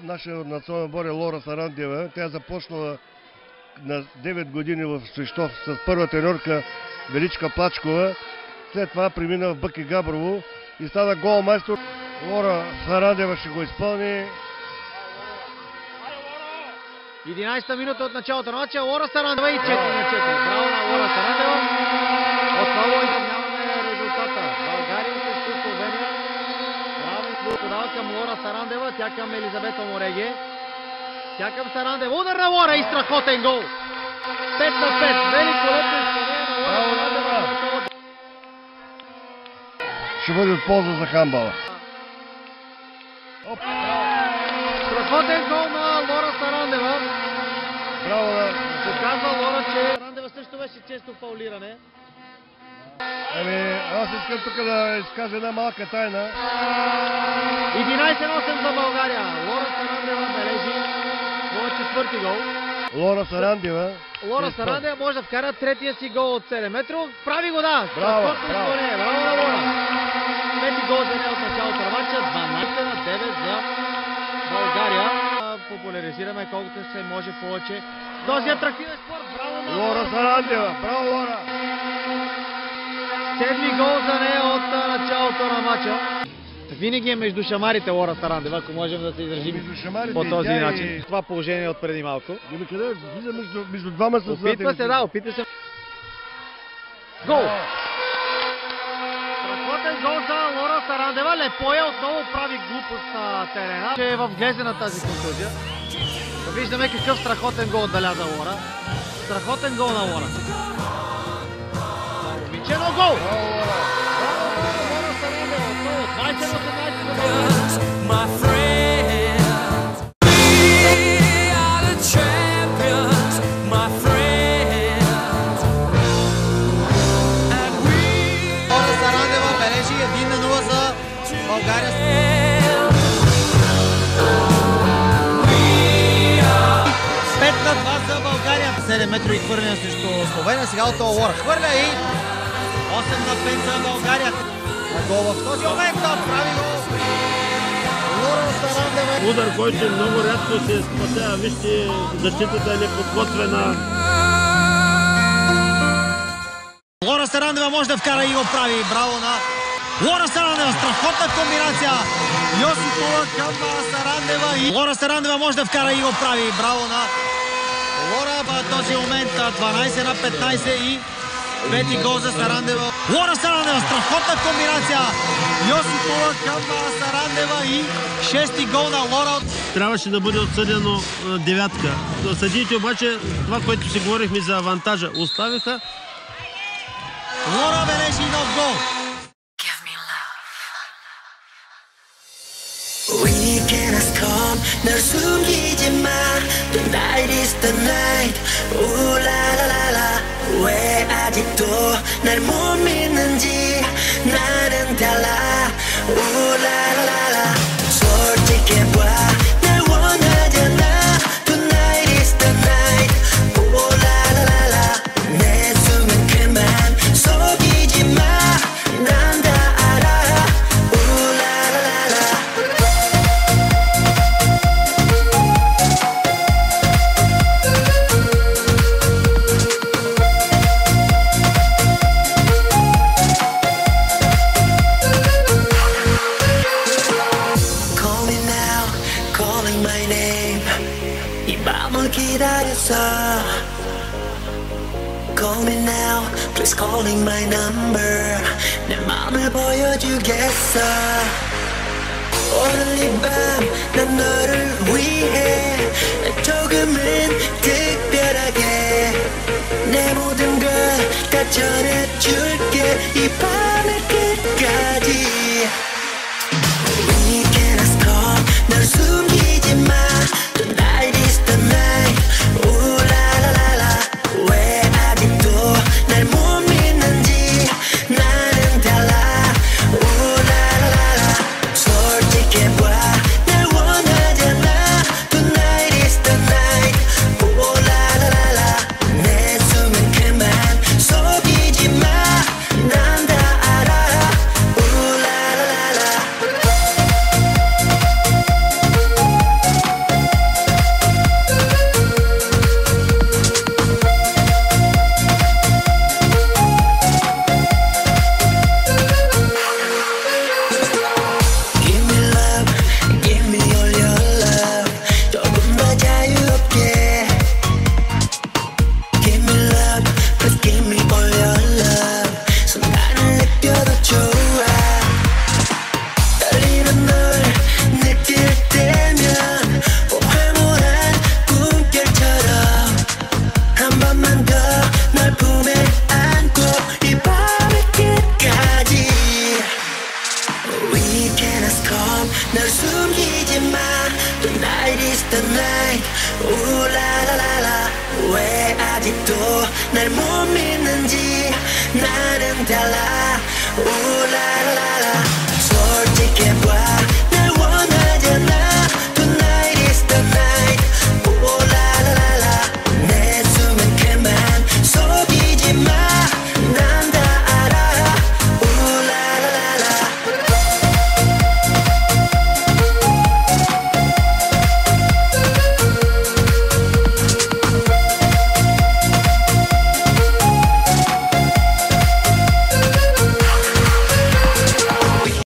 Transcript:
нашия национален отбор е Лора Сарандева. Тя започнала на 9 години в Свищов с първа треньорка Величка Плачкова. След това премина в Бъки Габрово и стана голмайстор. Лора Сарандева ще го изпълни. 11-та минута от началото на матча. Лора Сарандева и 4-4. Браво на Лора Сарандева. Отново изравняваме резултата. България срещу Словения. Браво подава към Лора Сарандева. Тя към Елизабета Мореге. Тя към Сарандева. Удар на Лора и страхотен гол. 5-5. Великолепно изпълнение на Лора Сарандева. Ще бъде от полза за хандбала. Страхотен гол на Лора Сарандева. Браво на... Показва Лора, че Сарандева също беше често фаулиране. Аз искам тук да изкажа една малка тайна. 11-8 за България. Лора Сарандева бележи своя четвърти гол. Лора Сарандева може да вкара третия си гол от 7 метра. Прави го, да! Браво! Браво на Лора! Пети гол за нея от началото на матча. 12-9 за България. Популяризираме колкото се може повече този атрактивен спорт. Браво на Лора Сарандева! Браво, Лора! Седми гол за нея от началото на матча. Винаги е между шамарите Лора Сарандева, ако можем да се изразим по този начин. Това положение от преди малко. Къде влиза между двама състезатели? Опитва се. Гол! Страхотен гол за Лора Сарандева. Лепоя отново прави глупост на терена. Че е в глезена тази контузия. Виждаме какъв страхотен гол отбеляза Лора. Страхотен гол на Лора. Момичено гол! Лора Сарандева отново. 20-18 за България. България. 5-2 за България. 7 метра и хвърляне срещу Словения. Сега от Лора хвърля и 8-5 за България. Гол в този момент прави гол. Лора Сарандева. Удар, който много рядко се спасява. Вижте, защитата е неподготвена. Лора Сарандева може да вкара и го прави. Браво на Лора Сарандева, страхотна комбинация. Йосипова към Сарандева и Лора Сарандева може да вкара и го прави. Браво на Лора в този момент. 12-15 и пети гол за Сарандева. Лора Сарандева, страхотна комбинация. Йосипова към Сарандева и шести гол на Лора. Трябваше да бъде отсъдено девятка. Съдиите обаче, това, което си говорихме за авантажа, оставиха. Лора бележи нов гол. Weekend has come, 널 숨기지 마. Tonight is the night. Ooh la la la la. 왜 아직도 날 못 믿는지 나는 달라. Ooh la la la la. 솔직해봐, 날 원하잖아. Tonight is the night. Ooh la la la la. 내 숨은 그만 속이지 마. 난 다 알아. Ooh la la la la. Call me now, please calling my number. 내 맘을 보여주겠어. 오늘 이 밤 난 너를 위해 조금은 특별하게 내 모든 걸 다 전해줄게 이 밤의 끝까지. Weekend has come, 널 숨기지 마. Tonight is the night. Ooh la la la la. 왜 아직도 날 못 믿는지 나는 달라. Ooh la la la la. 솔직해봐, 날 원하잖아. Tonight is the night. Ooh la la la la. 내 숨은 그만 속이지 마. 난 다 알아. 달라. Ooh la la la.